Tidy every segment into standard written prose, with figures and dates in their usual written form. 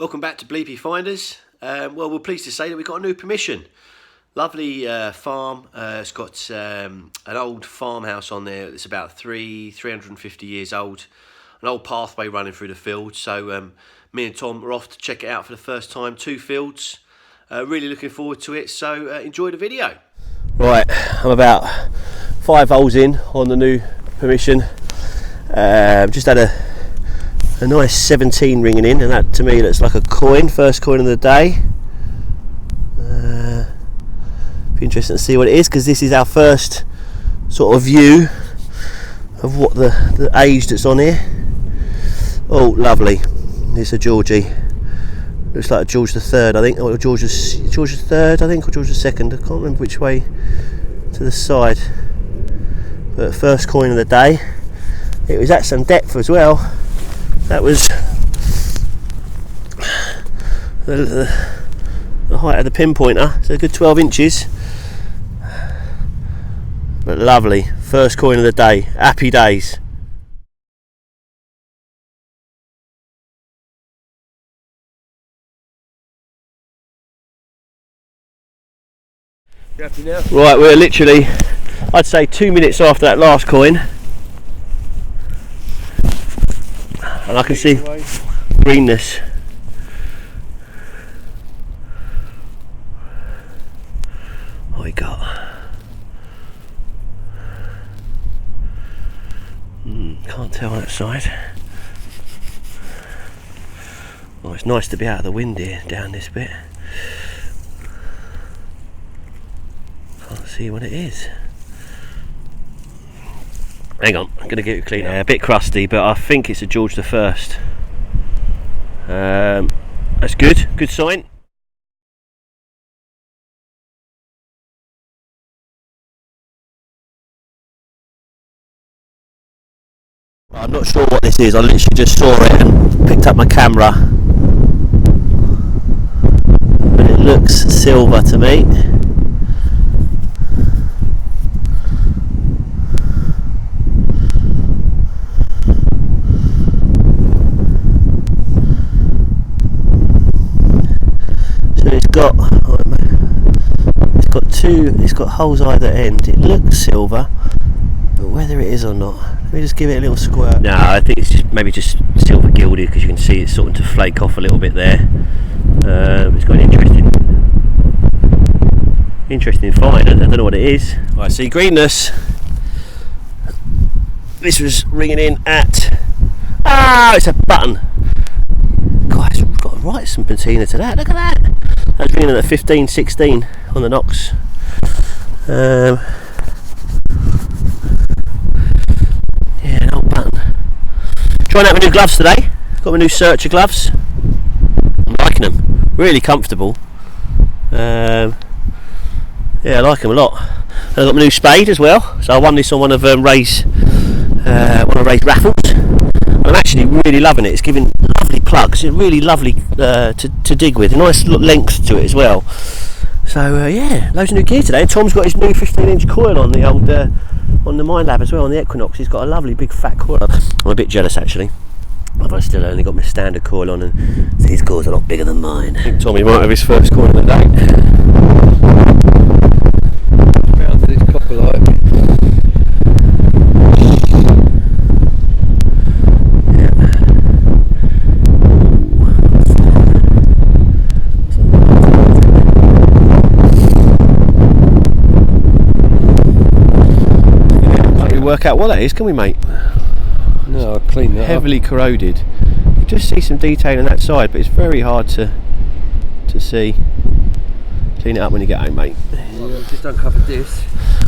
Welcome back to Bleepy Finders. Well, we're pleased to say that we've got a new permission. Lovely farm. It's got an old farmhouse on there. It's about 350 years old. An old pathway running through the field. So me and Tom are off to check it out for the first time. 2 fields. Really looking forward to it. So enjoy the video. Right, I'm about 5 holes in on the new permission. Just had a nice 17 ringing in, and that to me looks like a coin, first coin of the day. Be interesting to see what it is, because this is our first sort of view of what the age that's on here. Oh, lovely! It's a Georgie. Looks like a George III, I think, or George III, I think, or George II. I can't remember which way to the side. But first coin of the day. It was at some depth as well. That was the height of the pinpointer, so a good 12 inches. But lovely, first coin of the day, happy days. You happy now? Right, we're literally, I'd say 2 minutes after that last coin. And I can see greenness. What we got? Can't tell on that side. Oh, it's nice to be out of the wind here, down this bit. Can't see what it is. Hang on, I'm going to get it clean. A bit crusty, but I think it's a George I. That's good sign. I'm not sure what this is, I literally just saw it and picked up my camera. But it looks silver to me. It's got holes either end. It looks silver, but whether it is or not, let me just give it a little squirt. No, I think it's maybe just silver gilded, because you can see it's starting to flake off a little bit there. It's got an interesting find. I don't know what it is. I see greenness. This was ringing in at it's a button. God, it's got right some patina to that. Look at that. That's ringing in at 15, 16 on the Knox. Yeah, an old button. Trying out my new gloves today. Got my new Searcher gloves. I'm liking them. Really comfortable. Yeah, I like them a lot. I've got my new spade as well. So I won this on one of Ray's raffles. I'm actually really loving it. It's giving lovely plugs. It's really lovely to dig with. A nice length to it as well. So yeah, loads of new gear today. And Tom's got his new 15-inch coil on the old on the Minelab as well, on the Equinox. He's got a lovely big fat coil on. I'm a bit jealous actually. I've still only got my standard coil on, and his coil's a lot bigger than mine. I think Tommy might have his first coil of the day. Round this copper light. Work out what that is, can we, mate? No, I'll clean that Heavily up. Corroded. You just see some detail on that side, but it's very hard to see. Clean it up when you get home, mate. Well, just uncovered this.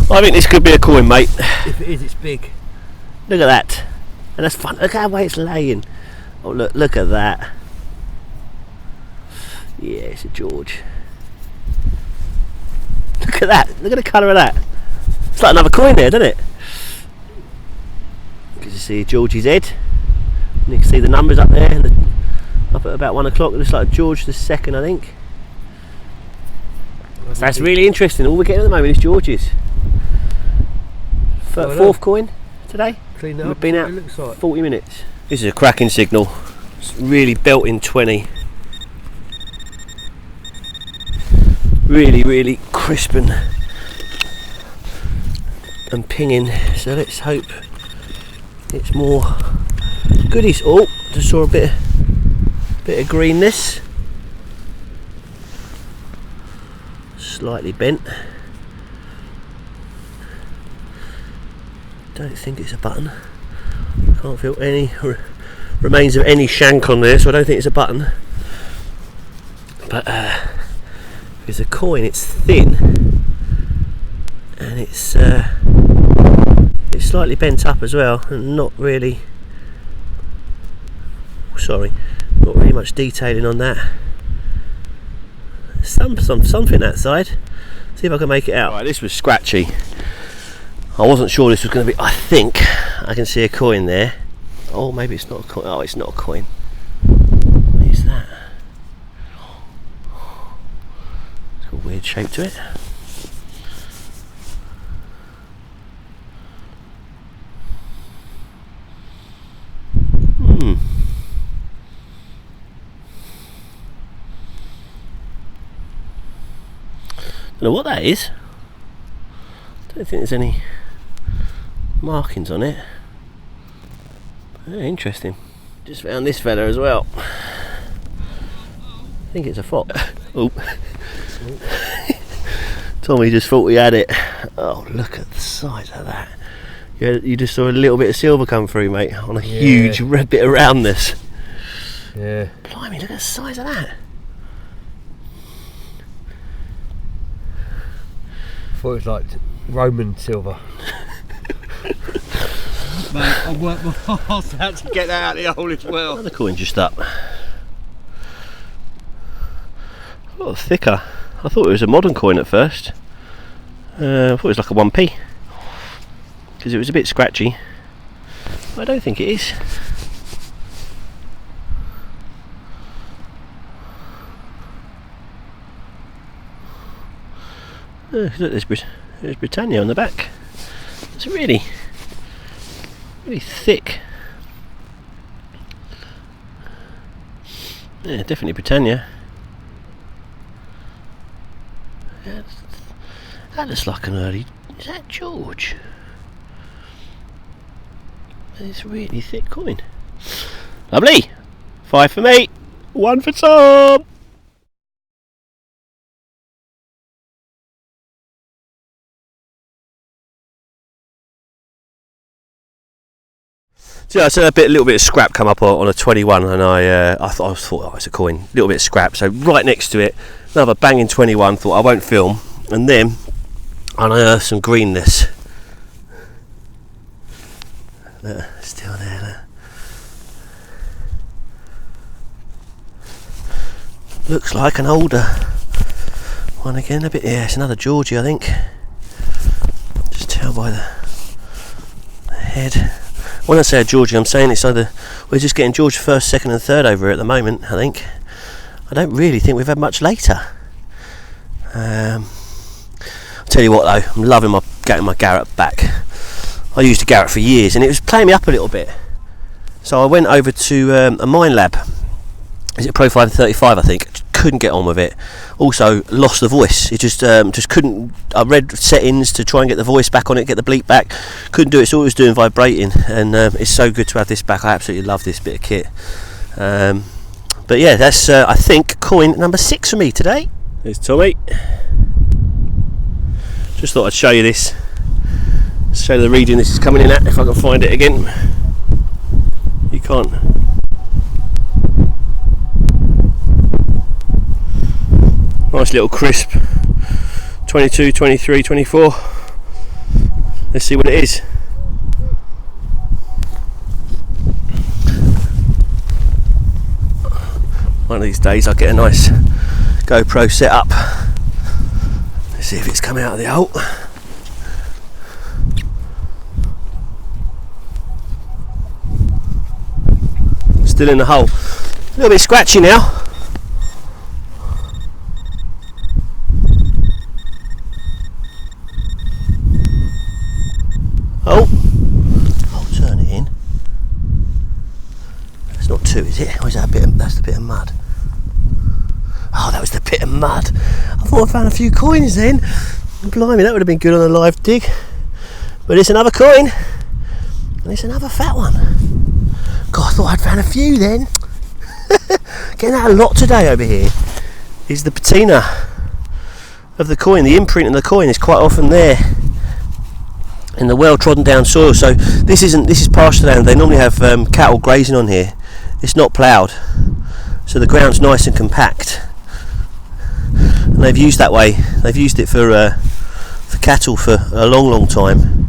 Well, I think this could be a coin, mate. If it is, it's big. Look at that. And that's fun. Look how the way it's laying. Oh, look at that. Yeah, it's a George. Look at that. Look at the colour of that. It's like another coin there, doesn't it? You can see George's head, and you can see the numbers up there, and up at about 1 o'clock. It looks like George II, I think. So that's really interesting. All we're getting at the moment is George's. Fourth coin today. Clean it up. We've been out it looks like. 40 minutes. This is a cracking signal. It's really built in 20. really crisp and pinging. So let's hope it's more goodies. Oh, just saw a bit of greenness. Slightly bent. Don't think it's a button. Can't feel any remains of any shank on there, so I don't think it's a button. But it's a coin. It's thin and it's slightly bent up as well, and not really much detailing on that. Something that side. See if I can make it out. Right, this was scratchy. I wasn't sure this was going to be. I think I can see a coin there. Oh, maybe it's not a coin. Oh, it's not a coin. What is that? It's got a weird shape to it. Don't know what that is. Don't think there's any markings on it. Very interesting. Just found this fella as well. I think it's a fox. Oh. Tommy just thought we had it. Oh, look at the size of that. You just saw a little bit of silver come through, mate, on a huge red bit of roundness. Yeah. Blimey, look at the size of that. I thought it was like Roman silver. Mate, I worked my arse out to get that out of the hole as well. Another coin just up. A lot thicker. I thought it was a modern coin at first. I thought it was like a 1p. Because it was a bit scratchy. I don't think it is. Look, there's Britannia on the back. It's really thick. Yeah, definitely Britannia. Yeah, that looks like an early. Is that George? It's a really thick coin. Lovely. 5 for me. 1 for Tom. So I said a little bit of scrap come up on a 21, and I thought oh, it's a coin, a little bit of scrap. So right next to it, another banging 21. Thought I won't film, and then I unearthed some greenness. Still there. Looks like an older one again. A bit. Yeah, it's another Georgie, I think. Just tell by the head. When I say a Georgie, I'm saying it's either we're just getting George first, second, and third over here at the moment. I think. I don't really think we've had much later. I'll tell you what though, I'm loving getting my Garrett back. I used a Garrett for years, and it was playing me up a little bit. So I went over to a Minelab. Is it Pro 535? I think. Couldn't get on with it. Also lost the voice. It just couldn't. I read settings to try and get the voice back on it, get the bleep back. Couldn't do it. It's always doing vibrating, and it's so good to have this back. I absolutely love this bit of kit. But yeah, that's I think coin number 6 for me today. There's Tommy. Just thought I'd show you this. Show the reading this is coming in at, if I can find it again. You can't. Nice little crisp 22, 23, 24. Let's see what it is. One of these days I'll get a nice GoPro set up. Let's see if it's come out of the hole. Still in the hole. A little bit scratchy now. Oh, I'll turn it in. That's not 2, is it? Or is that a bit? That's a bit of mud. Oh, that was the pit of mud. I thought I found a few coins then. Blimey, that would have been good on a live dig. But it's another coin. And it's another fat one. God, I thought I'd found a few then. Getting out a lot today over here. Is the patina of the coin. The imprint of the coin is quite often there in the well trodden down soil. So this is pasture land. They normally have cattle grazing on here. It's not ploughed, so the ground's nice and compact. And they've used that way. They've used it for cattle for a long time.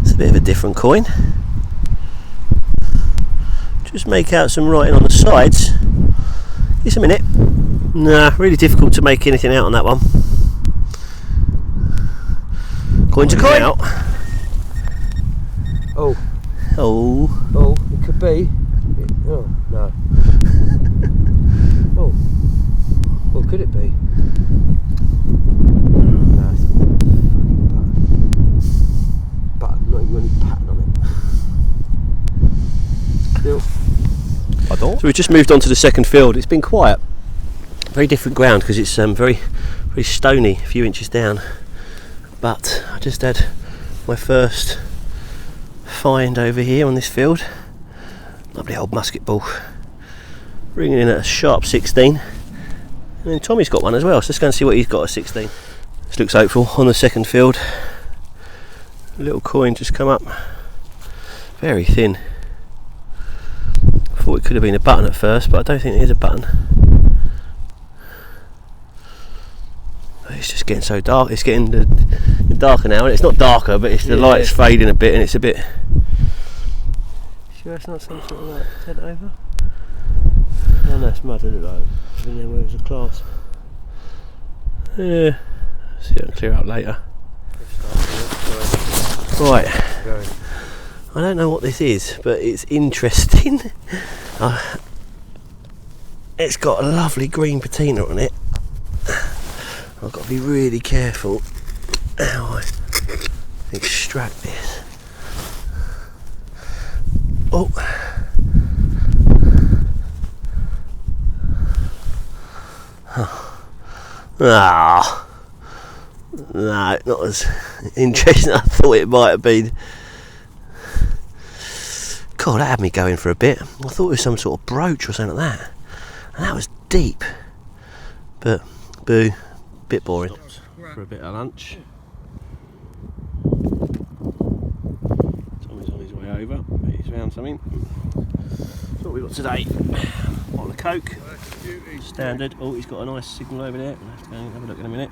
It's a bit of a different coin. Just make out some writing on the sides. Just a minute. Nah, really difficult to make anything out on that one. Coin to coin. Out. Oh. Oh. Oh, it could be. Oh, no. Oh. What could it be? No, it's a fucking button. Not even any pattern on it. Still. So we've just moved on to the second field. It's been quiet. Very different ground because it's very stony, a few inches down. But I just had my first find over here on this field. Lovely old musket ball, ringing in at a sharp 16. And then Tommy's got one as well, so let's go and see what he's got at 16. This looks hopeful on the second field. A little coin just come up, very thin. Thought it could have been a button at first, but I don't think it is a button. It's just getting so dark. It's getting darker now, and it's not darker, but it's the light's fading a bit, and it's a bit. Sure, it's not some sort of like tent over. Oh no, it's mud. Doesn't it like? Even there where there's a clasp. Yeah. See if I can clear up later. Right. I don't know what this is, but it's interesting. It's got a lovely green patina on it. I've got to be really careful how I extract this. Oh. Ah. No, not as interesting as I thought it might have been. God, that had me going for a bit. I thought it was some sort of brooch or something like that. And that was deep. But, boo, bit boring. For a bit of lunch. Tommy's on his way over, but he's found something. That's what we've got today. Bottle of Coke. Standard. Oh, he's got a nice signal over there. We'll have to go and have a look in a minute.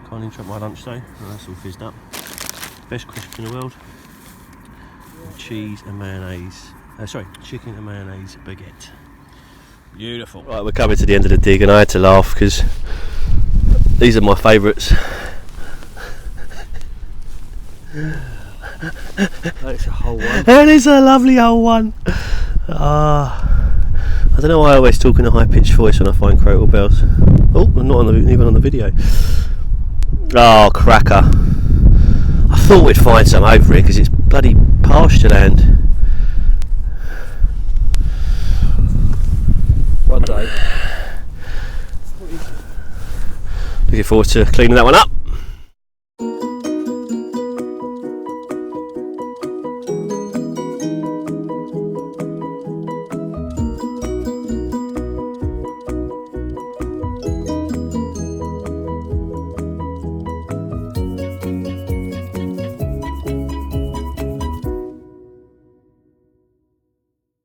Can't interrupt my lunch though. Oh, that's all fizzed up. Best crisps in the world. Cheese and mayonnaise. Sorry, chicken and mayonnaise baguette. Beautiful. Right, we're coming to the end of the dig, and I had to laugh because these are my favourites. That's a whole one. And it's a lovely old one. I don't know why I always talk in a high pitched voice when I find crotal bells. Oh, not even on the video. Oh, cracker. I thought we'd find some over here because it's bloody pasture land. One day. Looking forward to cleaning that one up.